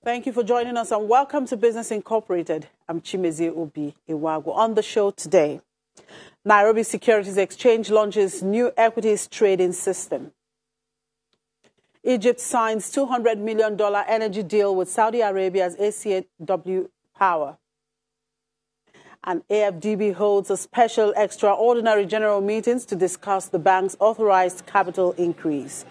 Thank you for joining us and welcome to Business Incorporated. I'm Chimezie Obi Iwago. On the show today, Nairobi Securities Exchange launches new equities trading system. Egypt signs $200 million energy deal with Saudi Arabia's ACW Power. And AFDB holds a special extraordinary general meetings to discuss the bank's authorized capital increase.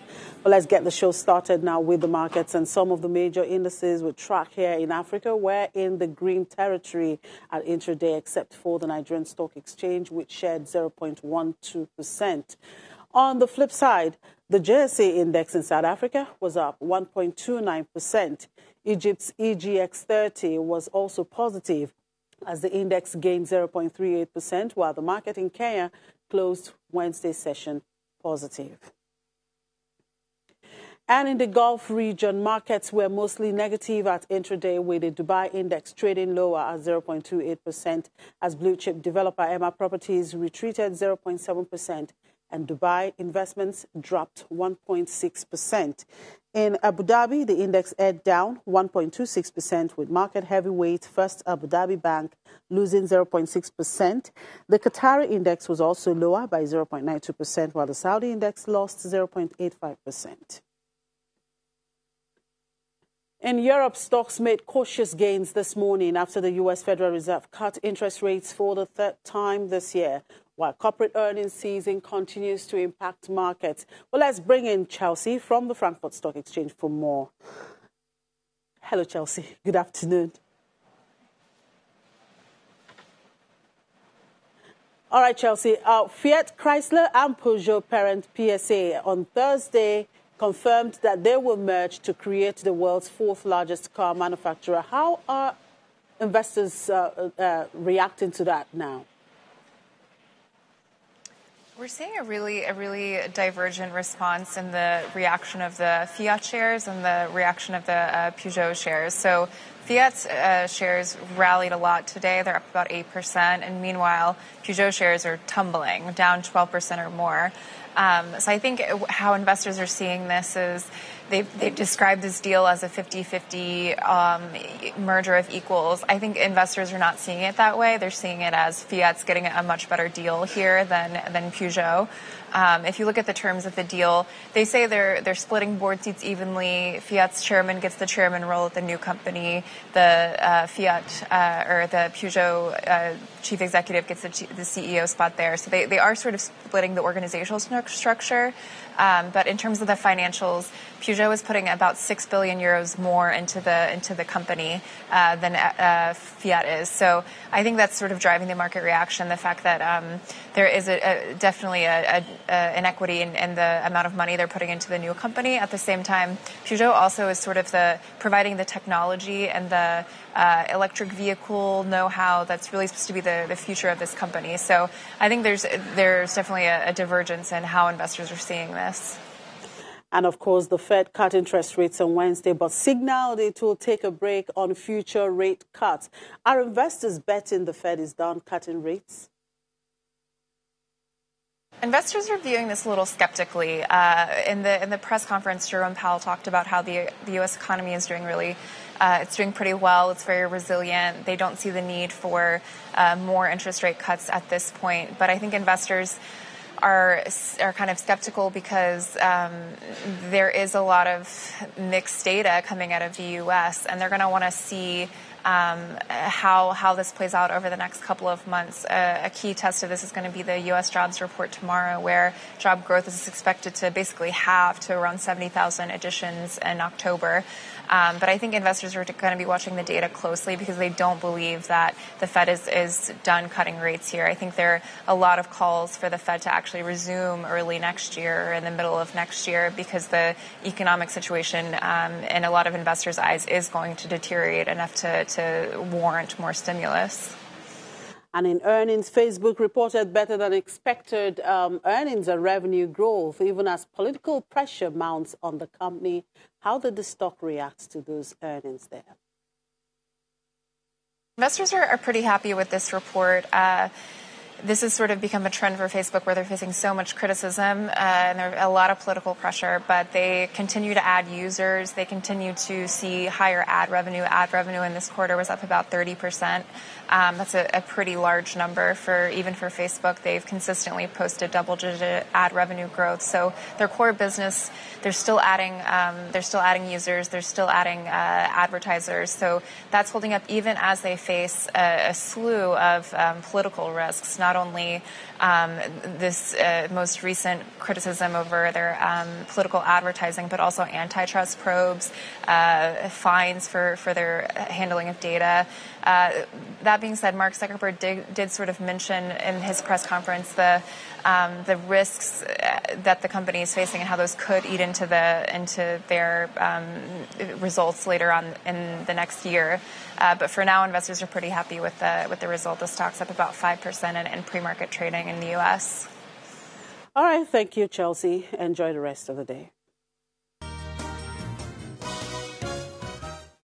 Well, let's get the show started now with the markets, and some of the major indices we track here in Africa were in the green territory at intraday, except for the Nigerian Stock Exchange, which shed 0.12%. On the flip side, the JSA index in South Africa was up 1.29%. Egypt's EGX 30 was also positive, as the index gained 0.38%, while the market in Kenya closed Wednesday's session positive. And in the Gulf region, markets were mostly negative at intraday, with the Dubai index trading lower at 0.28%, as blue-chip developer Emma Properties retreated 0.7%, and Dubai investments dropped 1.6%. In Abu Dhabi, the index edged down 1.26%, with market heavyweight First Abu Dhabi Bank losing 0.6%. The Qatari index was also lower by 0.92%, while the Saudi index lost 0.85%. In Europe, stocks made cautious gains this morning after the U.S. Federal Reserve cut interest rates for the third time this year, while corporate earnings season continues to impact markets. Well, let's bring in Chelsea from the Frankfurt Stock Exchange for more. Hello, Chelsea. Good afternoon. All right, Chelsea. Fiat, Chrysler and Peugeot parent PSA on Thursday confirmed that they will merge to create the world's fourth largest car manufacturer. How are investors reacting to that now? We're seeing a really divergent response in the reaction of the Fiat shares and the reaction of the Peugeot shares. So Fiat's shares rallied a lot today. They're up about 8%. And meanwhile, Peugeot shares are tumbling, down 12% or more. So I think how investors are seeing this is they've described this deal as a 50-50 merger of equals. I think investors are not seeing it that way. They're seeing it as Fiat's getting a much better deal here than Peugeot. If you look at the terms of the deal, they say they're splitting board seats evenly. Fiat's chairman gets the chairman role at the new company. The the Peugeot chief executive gets the CEO spot there. So they are sort of splitting the organizational structure. But in terms of the financials, Peugeot is putting about 6 billion euros more into the company than Fiat is. So I think that's sort of driving the market reaction. The fact that there is definitely an equity in the amount of money they're putting into the new company. At the same time, Peugeot also is sort of providing the technology and the electric vehicle know-how that's really supposed to be the future of this company. So I think there's definitely a divergence in how investors are seeing this. And of course, the Fed cut interest rates on Wednesday, but signaled it will take a break on future rate cuts. Are investors betting the Fed is done cutting rates? Investors are viewing this a little skeptically. In the press conference, Jerome Powell talked about how the U.S. economy is doing it's doing pretty well. It's very resilient. They don't see the need for more interest rate cuts at this point. But I think investors are kind of skeptical because there is a lot of mixed data coming out of the U.S. and they're going to want to see how this plays out over the next couple of months. A key test of this is going to be the U.S. jobs report tomorrow, where job growth is expected to basically halve to around 70,000 additions in October. But I think investors are going to be watching the data closely because they don't believe that the Fed is done cutting rates here. I think there are a lot of calls for the Fed to actually resume early next year or in the middle of next year because the economic situation in a lot of investors' eyes is going to deteriorate enough to warrant more stimulus. And in earnings, Facebook reported better than expected earnings and revenue growth, even as political pressure mounts on the company. How did the stock react to those earnings there? Investors are pretty happy with this report. this has sort of become a trend for Facebook where they're facing so much criticism and there's a lot of political pressure, but they continue to add users. They continue to see higher ad revenue. Ad revenue in this quarter was up about 30%. That's a pretty large number even for Facebook. They've consistently posted double-digit ad revenue growth. So their core business, they're still adding users. They're still adding advertisers. So that's holding up even as they face a slew of political risks. Not only this most recent criticism over their political advertising, but also antitrust probes, fines for their handling of data. That being said, Mark Zuckerberg did sort of mention in his press conference the risks that the company is facing and how those could eat into their results later on in the next year. But for now, investors are pretty happy with the result. The stock's up about 5% in pre-market trading in the U.S. All right. Thank you, Chelsea. Enjoy the rest of the day.